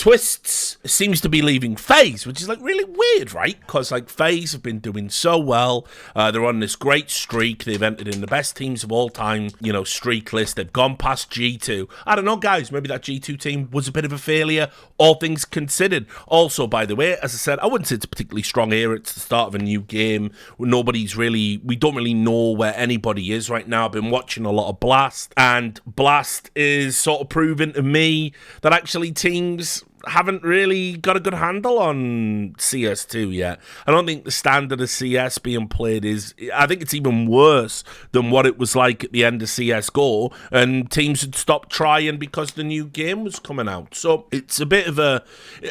Twistzz seems to be leaving FaZe, which is like really weird, right? Because like FaZe have been doing so well. They're on this great streak. They've entered in the best teams of all time, streak list. They've gone past G2. I don't know, guys. Maybe that G2 team was a bit of a failure, all things considered. Also, by the way, as I said, I wouldn't say it's a particularly strong era. It's the start of a new game. We don't really know where anybody is right now. I've been watching a lot of Blast, and Blast is sort of proving to me that actually teams haven't really got a good handle on CS2 yet. I don't think the standard of CS being played I think it's even worse than what it was like at the end of CSGO, and teams had stopped trying because the new game was coming out. So it's a bit of a,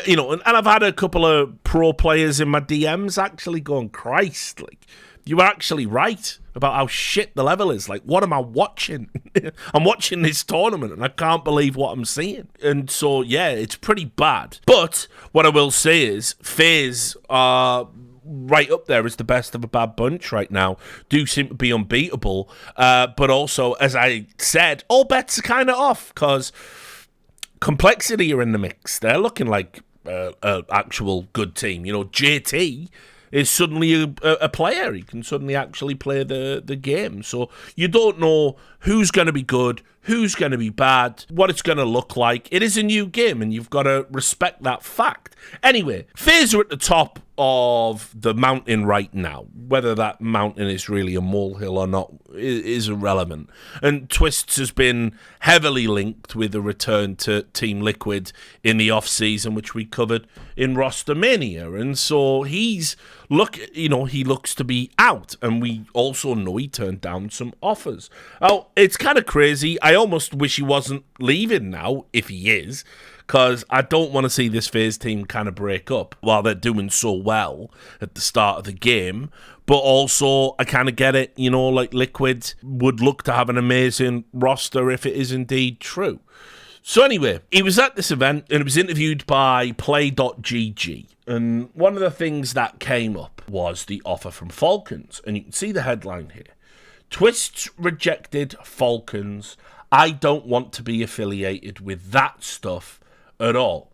and I've had a couple of pro players in my DMs actually going, Christ, like, you were actually right about how shit the level is. Like, what am I watching? I'm watching this tournament and I can't believe what I'm seeing. And so, yeah, it's pretty bad. But what I will say is FaZe are right up there as the best of a bad bunch right now. Do seem to be unbeatable. But also, as I said, all bets are kind of off because Complexity are in the mix. They're looking like an actual good team. JT is suddenly a player. He can suddenly actually play the game. So you don't know who's going to be good, who's going to be bad, what it's going to look like. It is a new game, and you've got to respect that fact. Anyway, FaZe are at the top of the mountain right now. Whether that mountain is really a molehill or not is irrelevant. And Twistzz has been heavily linked with a return to Team Liquid in the off-season, which we covered in Roster Mania. And so he looks to be out. And we also know he turned down some offers. Oh, it's kind of crazy. I almost wish he wasn't leaving now, if he is, because I don't want to see this FaZe team kind of break up while they're doing so well at the start of the game. But also, I kind of get it, like Liquid would look to have an amazing roster if it is indeed true. So anyway, he was at this event and he was interviewed by Play.gg. And one of the things that came up was the offer from Falcons. And you can see the headline here. Twistzz rejected Falcons. I don't want to be affiliated with that stuff at all.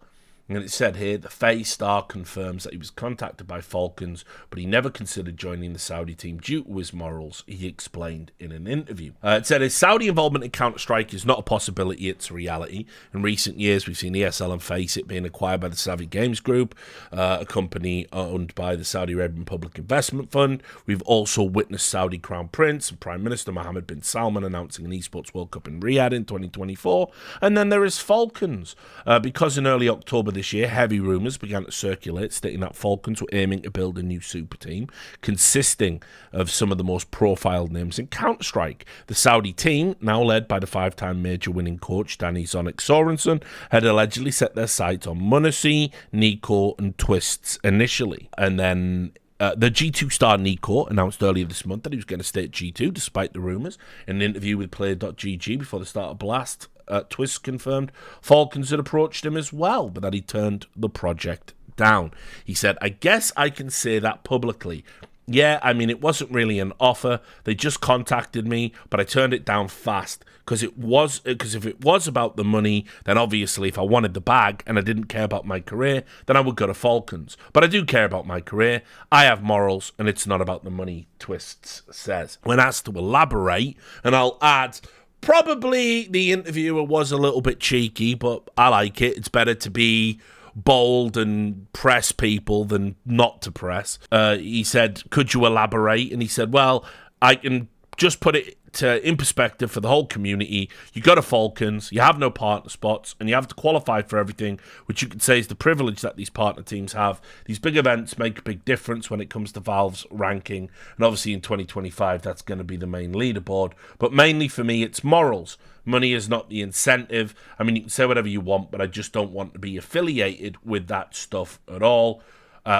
And it said here, the FaZe star confirms that he was contacted by Falcons, but he never considered joining the Saudi team due to his morals, he explained in an interview. It said his Saudi involvement in Counter-Strike is not a possibility, it's a reality. In recent years, we've seen ESL and FACEIT being acquired by the Savvy Games Group, a company owned by the Saudi Arabian Public Investment Fund. We've also witnessed Saudi Crown Prince and Prime Minister Mohammed bin Salman announcing an esports World Cup in Riyadh in 2024. And then there is Falcons, because in early October this year, heavy rumours began to circulate stating that Falcons were aiming to build a new super team consisting of some of the most profiled names in Counter-Strike. The Saudi team, now led by the five-time major winning coach Danny Zonic Sorensen, had allegedly set their sights on Munacy, Nico and Twistzz initially. And then the G2 star Nico announced earlier this month that he was going to stay at G2 despite the rumours. In an interview with Player.gg before the start of Blast, Twistzz confirmed Falcons had approached him as well, but that he turned the project down. He said, I guess I can say that publicly. Yeah, I mean, it wasn't really an offer. They just contacted me, but I turned it down fast because if it was about the money, then obviously if I wanted the bag and I didn't care about my career, then I would go to Falcons. But I do care about my career. I have morals, and it's not about the money, Twistzz says. When asked to elaborate, and I'll add, probably the interviewer was a little bit cheeky, but I like it. It's better to be bold and press people than not to press. He said, could you elaborate? And he said, well, I can just put it in perspective for the whole community. You go to Falcons, you have no partner spots, and you have to qualify for everything, which you could say is the privilege that these partner teams have. These big events make a big difference when it comes to Valve's ranking, and obviously in 2025 that's going to be the main leaderboard. But mainly for me, it's morals. Money is not the incentive. I mean, you can say whatever you want, but I just don't want to be affiliated with that stuff at all.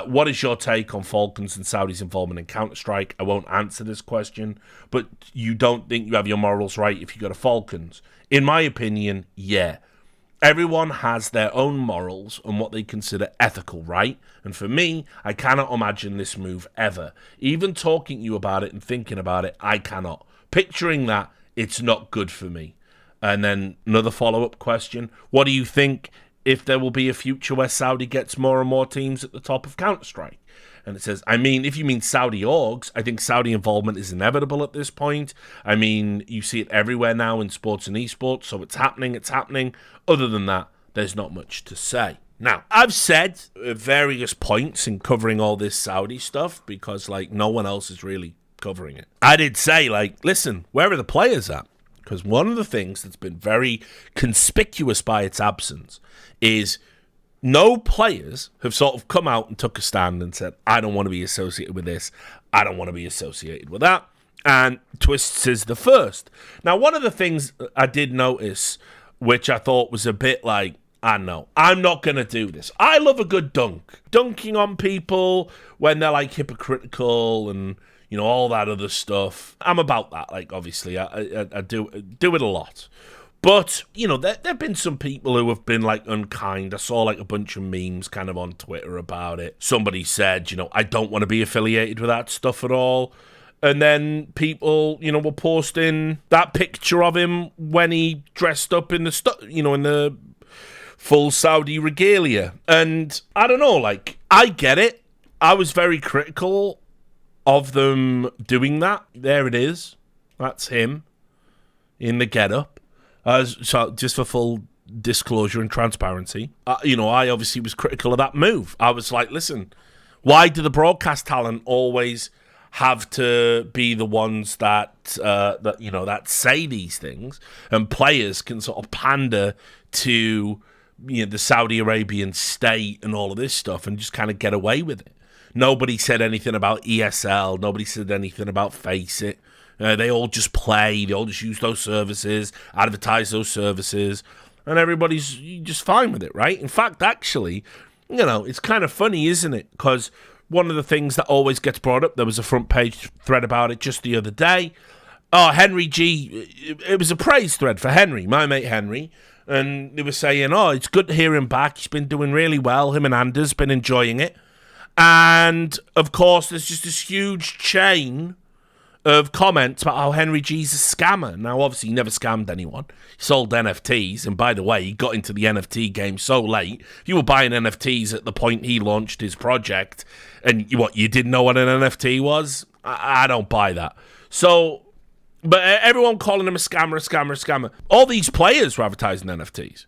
What is your take on Falcons and Saudi's involvement in Counter-Strike? I won't answer this question, but you don't think you have your morals right if you go to Falcons? In my opinion, yeah. Everyone has their own morals and what they consider ethical, right? And for me, I cannot imagine this move ever. Even talking to you about it and thinking about it, I cannot. Picturing that, it's not good for me. And then another follow-up question. What do you think if there will be a future where Saudi gets more and more teams at the top of Counter-Strike. And it says, I mean, if you mean Saudi orgs, I think Saudi involvement is inevitable at this point. I mean, you see it everywhere now in sports and esports, so it's happening. Other than that, there's not much to say. Now, I've said at various points in covering all this Saudi stuff, because, like, no one else is really covering it. I did say, like, listen, where are the players at? Because one of the things that's been very conspicuous by its absence is no players have sort of come out and took a stand and said, I don't want to be associated with this. I don't want to be associated with that. And Twistzz is the first. Now, one of the things I did notice, which I thought was a bit like, I know, I'm not going to do this. I love a good dunk. Dunking on people when they're, like, hypocritical and, you know, all that other stuff. I'm about that, like, obviously. I do it a lot. But, you know, there have been some people who have been, like, unkind. I saw, like, a bunch of memes kind of on Twitter about it. Somebody said, you know, I don't want to be affiliated with that stuff at all. And then people, you know, were posting that picture of him when he dressed up in the, in the full Saudi regalia. And I don't know, like, I get it. I was very critical of them doing that. There it is. That's him in the getup. So just for full disclosure and transparency, I obviously was critical of that move. I was like, listen, why do the broadcast talent always have to be the ones that say these things, and players can sort of pander to, you know, the Saudi Arabian state and all of this stuff and just kind of get away with it? Nobody said anything about ESL. Nobody said anything about Face It. They all just play. They all just use those services, advertise those services, and everybody's just fine with it, right? In fact, actually, you know, it's kind of funny, isn't it? Because one of the things that always gets brought up, there was a front page thread about it just the other day. Oh, Henry G, it was a praise thread for Henry, my mate Henry, and they were saying, oh, it's good to hear him back. He's been doing really well. Him and Anders been enjoying it. And, of course, there's just this huge chain of comments about how Henry G's a scammer. Now, obviously, he never scammed anyone. He sold NFTs, and by the way, he got into the NFT game so late. If you were buying NFTs at the point he launched his project, and you didn't know what an NFT was? I don't buy that. So, but everyone calling him a scammer. All these players were advertising NFTs.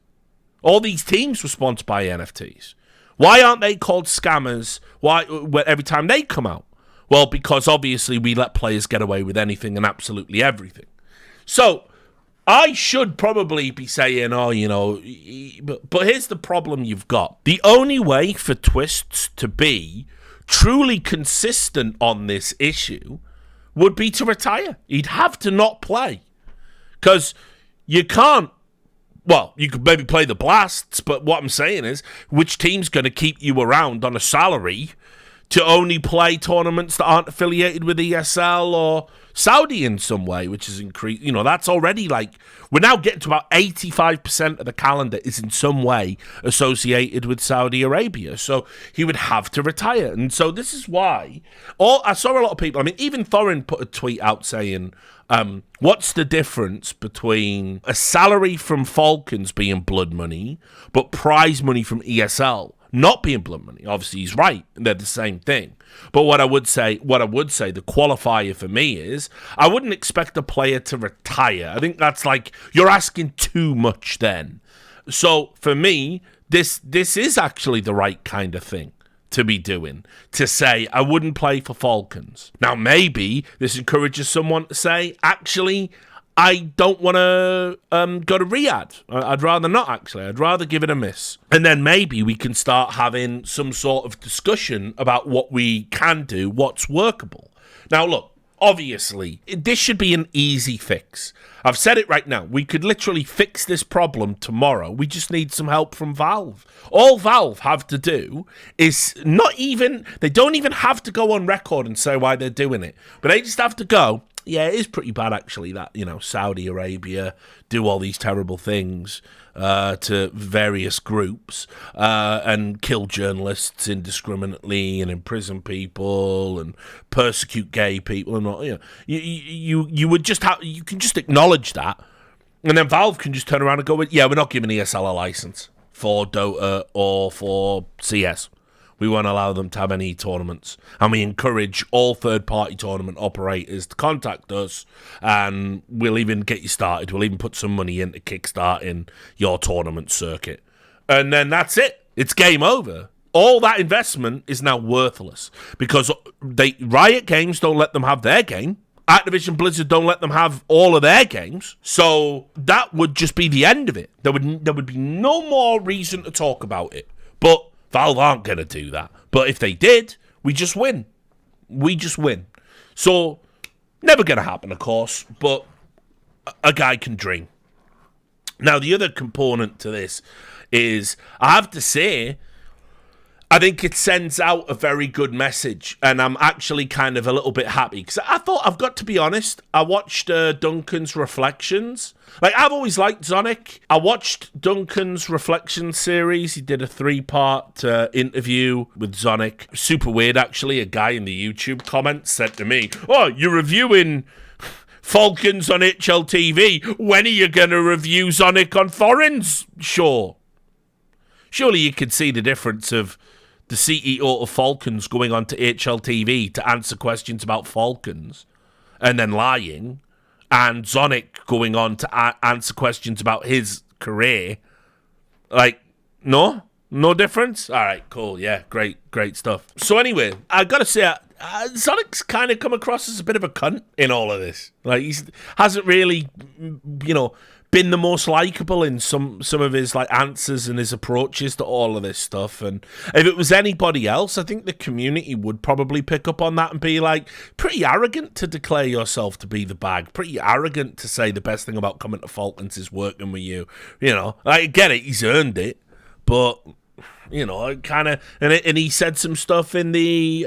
All these teams were sponsored by NFTs. Why aren't they called scammers? Why every time they come out? Well, because obviously we let players get away with anything and absolutely everything. So I should probably be saying, oh, you know, but here's the problem you've got. The only way for Twistzz to be truly consistent on this issue would be to retire. He'd have to not play. Because you can't. Well, you could maybe play the Blasts, but what I'm saying is, which team's going to keep you around on a salary to only play tournaments that aren't affiliated with ESL or Saudi in some way, which is increased. You know, that's already like, we're now getting to about 85% of the calendar is in some way associated with Saudi Arabia. So he would have to retire. And so this is why, I saw a lot of people, I mean, even Thorin put a tweet out saying, what's the difference between a salary from Falcons being blood money, but prize money from ESL not being blood money? Obviously, he's right. They're the same thing. But what I would say, the qualifier for me is, I wouldn't expect a player to retire. I think that's like, you're asking too much then. So for me, this is actually the right kind of thing to be doing, to say, I wouldn't play for Falcons. Now, maybe this encourages someone to say, actually, I don't want to go to Riyadh. I'd rather not, actually. I'd rather give it a miss. And then maybe we can start having some sort of discussion about what we can do, what's workable. Now, look, obviously, this should be an easy fix. I've said it right now. We could literally fix this problem tomorrow. We just need some help from Valve. All Valve have to do is they don't even have to go on record and say why they're doing it. But they just have to go, yeah, it is pretty bad, actually, that, you know, Saudi Arabia do all these terrible things to various groups and kill journalists indiscriminately and imprison people and persecute gay people and all. You know, you would just you can just acknowledge that, and then Valve can just turn around and go, yeah, we're not giving ESL a license. for Dota or for CS. We won't allow them to have any tournaments. And we encourage all third-party tournament operators to contact us, and we'll even get you started. We'll even put some money into kickstarting your tournament circuit. And then that's it. It's game over. All that investment is now worthless because Riot Games don't let them have their game. Activision Blizzard don't let them have all of their games. So that would just be the end of it. There would be no more reason to talk about it. But Valve aren't going to do that. But if they did, we just win. We just win. So, never going to happen, of course, but a guy can dream. Now, the other component to this is, I have to say, I think it sends out a very good message, and I'm actually kind of a little bit happy, because I thought, I've got to be honest, I watched Duncan's Reflections. Like, I've always liked Zonic. I watched Duncan's Reflections series. He did a 3-part interview with Zonic. Super weird, actually. A guy in the YouTube comments said to me, "Oh, you're reviewing Falcons on HLTV. When are you going to review Zonic on Foreign's show?" Surely you could see the difference of the CEO of Falcons going on to HLTV to answer questions about Falcons and then lying, and Zonic going on to answer questions about his career. Like, no difference? All right, cool. Yeah, great stuff. So anyway, I gotta say, Sonic's kind of come across as a bit of a cunt in all of this. Like, he hasn't really, been the most likable in some of his like answers and his approaches to all of this stuff. And if it was anybody else, I think the community would probably pick up on that and be like, pretty arrogant to declare yourself to be the bag, pretty arrogant to say the best thing about coming to Falcons is working with you. I get it, he's earned it, but kind of, and he said some stuff in the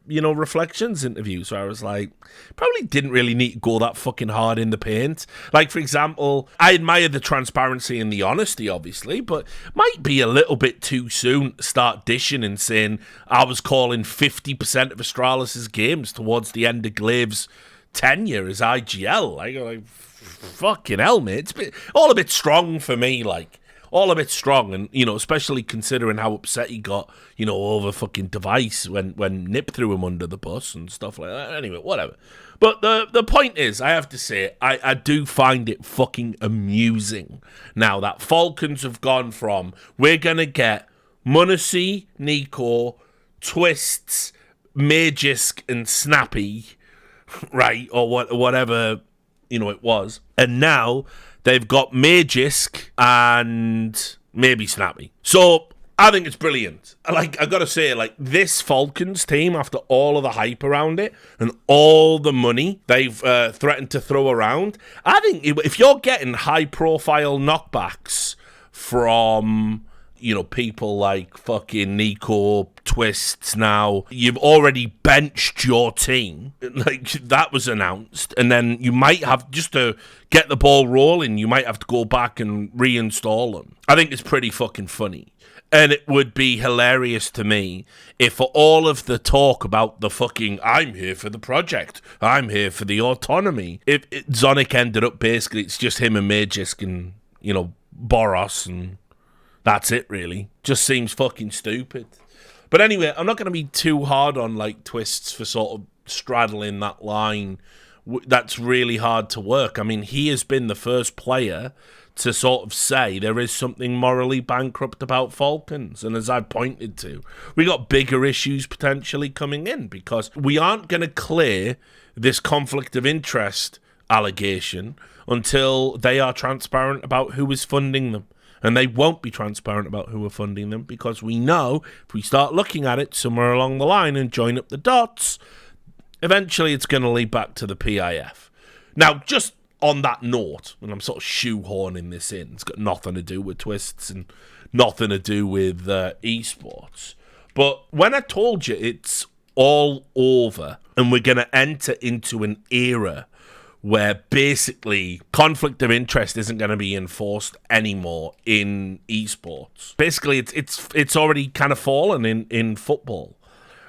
Reflections interview, so I was like, probably didn't really need to go that fucking hard in the paint. Like, for example, I admire the transparency and the honesty, obviously, but might be a little bit too soon to start dishing and saying I was calling 50% of Astralis' games towards the end of Glave's tenure as IGL. Like fucking hell, mate. It's all a bit strong for me, like. All a bit strong, and especially considering how upset he got, over fucking Device when Nip threw him under the bus and stuff like that. Anyway, whatever. But the point is, I have to say, I do find it fucking amusing now that Falcons have gone from, we're gonna get m0NESY, Nico, Twistzz, Magisk, and Snappy, right, or whatever it was, and now they've got Magisk and maybe Snappy. So I think it's brilliant. Like, I gotta say, like, this Falcons team, after all of the hype around it and all the money they've threatened to throw around, I think if you're getting high-profile knockbacks from people like fucking Nico, Twistzz now, you've already benched your team. Like, that was announced. And then you might have, just to get the ball rolling, you might have to go back and reinstall them. I think it's pretty fucking funny. And it would be hilarious to me if, for all of the talk about the fucking, I'm here for the project, I'm here for the autonomy, if Zonic ended up basically, it's just him and Magisk and, Boros, and that's it, really. Just seems fucking stupid. But anyway, I'm not going to be too hard on, like, Twistzz for sort of straddling that line. That's really hard to work. I mean, he has been the first player to sort of say there is something morally bankrupt about Falcons. And as I pointed to, we got bigger issues potentially coming in, because we aren't going to clear this conflict of interest allegation until they are transparent about who is funding them. And they won't be transparent about who are funding them, because we know if we start looking at it somewhere along the line and join up the dots, eventually it's going to lead back to the PIF. Now, just on that note, and I'm sort of shoehorning this in, it's got nothing to do with Twistzz and nothing to do with esports. But when I told you it's all over and we're going to enter into an era where basically conflict of interest isn't going to be enforced anymore in esports. Basically, it's already kind of fallen in football.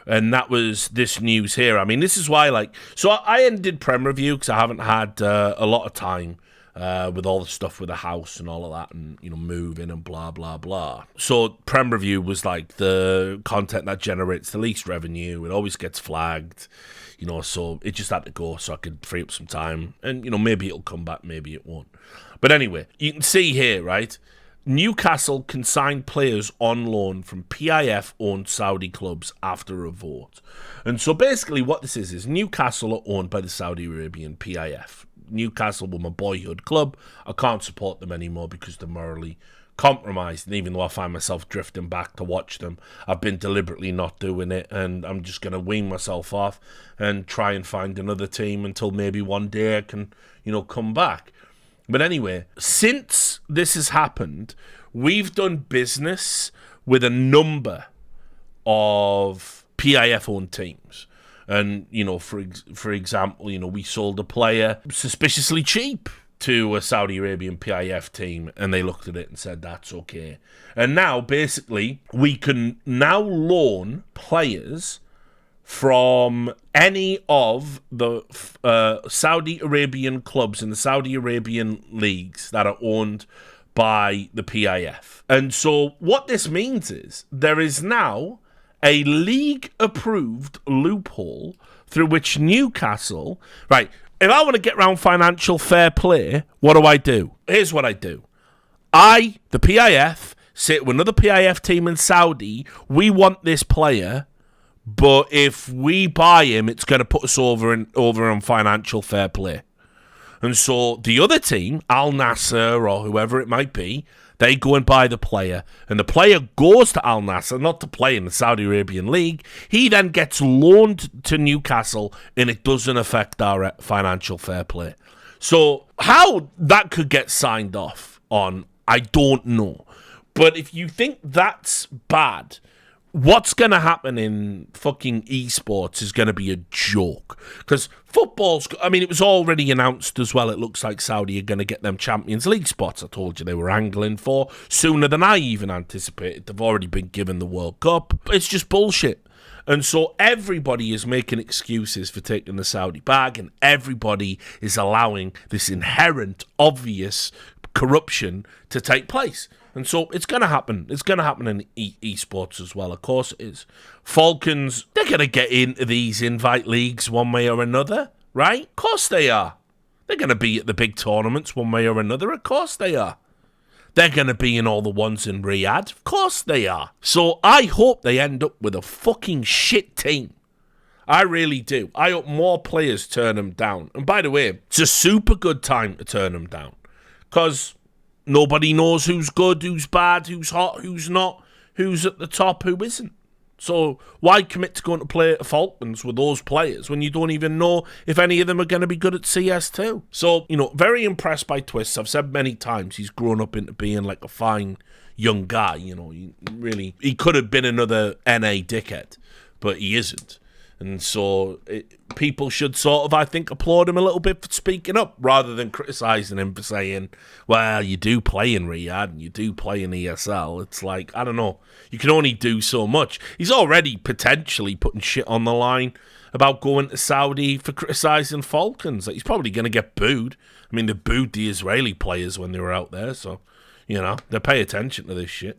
And that was this news here. I mean, this is why, like, so I ended Prem Review because I haven't had a lot of time with all the stuff with the house and all of that, and moving and blah blah blah. So Prem Review was like the content that generates the least revenue. It always gets flagged, so it just had to go so I could free up some time, and maybe it'll come back, maybe it won't. But anyway, you can see here, right? Newcastle can sign players on loan from PIF-owned Saudi clubs after a vote. And so basically what this is Newcastle are owned by the Saudi Arabian PIF. Newcastle were my boyhood club. I can't support them anymore because they're morally compromised. And even though I find myself drifting back to watch them, I've been deliberately not doing it. And I'm just going to wean myself off and try and find another team until maybe one day I can, come back. But anyway, since this has happened, we've done business with a number of PIF-owned teams. And, for example, we sold a player suspiciously cheap to a Saudi Arabian PIF team, and they looked at it and said, that's okay. And now, basically, we can now loan players from any of the Saudi Arabian clubs in the Saudi Arabian leagues that are owned by the PIF. And so what this means is there is now a league-approved loophole through which Newcastle... Right, if I want to get around financial fair play, what do? Here's what I do. I, the PIF, say to another PIF team in Saudi, we want this player... But if we buy him, it's going to put us over on financial fair play. And so the other team, Al Nassr or whoever it might be, they go and buy the player. And the player goes to Al Nassr, not to play in the Saudi Arabian League. He then gets loaned to Newcastle, and it doesn't affect our financial fair play. So how that could get signed off on, I don't know. But if you think that's bad... What's going to happen in fucking esports is going to be a joke. Because football's... it was already announced as well. It looks like Saudi are going to get them Champions League spots. I told you they were angling for sooner than I even anticipated. They've already been given the World Cup. It's just bullshit. And so everybody is making excuses for taking the Saudi bag, and everybody is allowing this inherent, obvious corruption to take place. And so it's going to happen. It's going to happen in esports as well. Of course it is. Falcons, they're going to get into these invite leagues one way or another, right? Of course they are. They're going to be at the big tournaments one way or another. Of course they are. They're going to be in all the ones in Riyadh. Of course they are. So I hope they end up with a fucking shit team. I really do. I hope more players turn them down. And by the way, it's a super good time to turn them down. Because... nobody knows who's good, who's bad, who's hot, who's not, who's at the top, who isn't. So why commit to going to play at Falcons with those players when you don't even know if any of them are going to be good at CS2? So, very impressed by Twistzz. I've said many times he's grown up into being like a fine young guy. He could have been another NA dickhead, but he isn't. And so people should sort of, I think, applaud him a little bit for speaking up rather than criticising him for saying, well, you do play in Riyadh and you do play in ESL. It's like, I don't know. You can only do so much. He's already potentially putting shit on the line about going to Saudi for criticising Falcons. Like, he's probably going to get booed. They booed the Israeli players when they were out there. So, they pay attention to this shit.